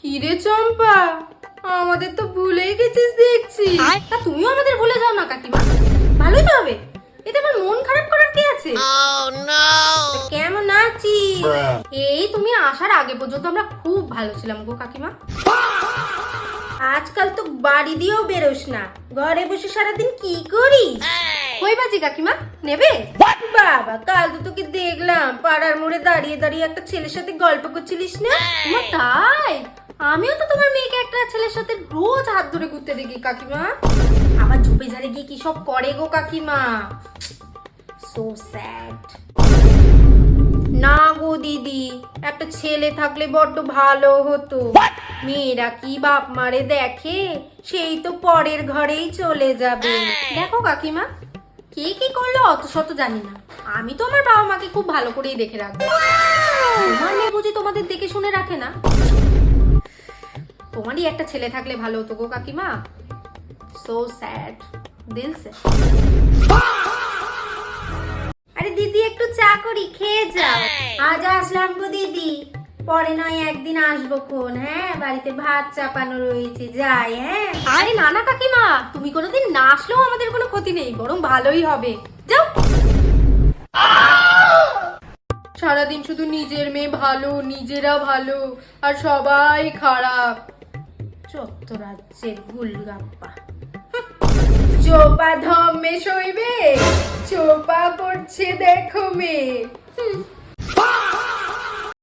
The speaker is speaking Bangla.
কিরে চম্পা, আমাদের তো ভুলেই গেছিস দেখছি। তা তুমিও আমাদের ভুলে যাও না কাকিমা, ভালোই তো হবে। এতে আমার মন খারাপ করার কি আছে? তা কেমন আছিস? এই তুমি আসার আগে পর্যন্ত আমরা খুব ভালো ছিলাম গো কাকিমা। আজকাল তো বাড়ি দিয়েও বেরোস না, ঘরে বসে সারাদিন কি করিস? কই বাজি কাকিমা নেবে? বাবা, কাল তো তোকে দেখলাম পাড়ার মোড়ে দাঁড়িয়ে দাঁড়িয়ে একটা ছেলের সাথে গল্প করছিলিস না? তাই আমিও তো তোমার মেয়েকে একটা ছেলের সাথে রোজ হাত ধরে ঘুরতে দেখি কাকিমা। আবার ঝোপে ঝাড়ে গিয়ে কি সব করে গো কাকিমা, সো স্যাড। না গো দিদি, একটা ছেলে থাকলে বড্ড ভালো হতো। মেয়েরা কি বাপ মারে দেখে, সেই তো পরের ঘরেই চলে যাবে। দেখো কাকিমা, কে কি করলো অত শত জানি না, আমি তো আমার বাবা মাকে খুব ভালো করেই দেখে রাখবো। তোমার মেয়ে বুঝি তোমাদের দেখে শুনে রাখে না? তোমারই একটা ছেলে থাকলে ভালো হতো গো কাকিমা, সো স্যাড দিল সে। আরে দিদি, একটু চা করি, খেয়ে যাও। আজ আসলাম গো দিদি, পরে নয় একদিন আসবো কোন। হ্যাঁ, বাড়িতে ভাত চাপানো রয়েছে, যাই। হ্যাঁ। আরে না না কাকিমা, তুমি কোনোদিন না আসলেও আমাদের কোনো ক্ষতি নেই, বরং ভালোই হবে, যাও। সারাদিন শুধু নিজের মেয়ে ভালো, নিজেরা ভালো, আর সবাই খারাপ। চত্ব রাজ্যের গুলগাপ্পা। চোপা ধমে সইবে, চোপা পড়ছে দেখো মেয়ে।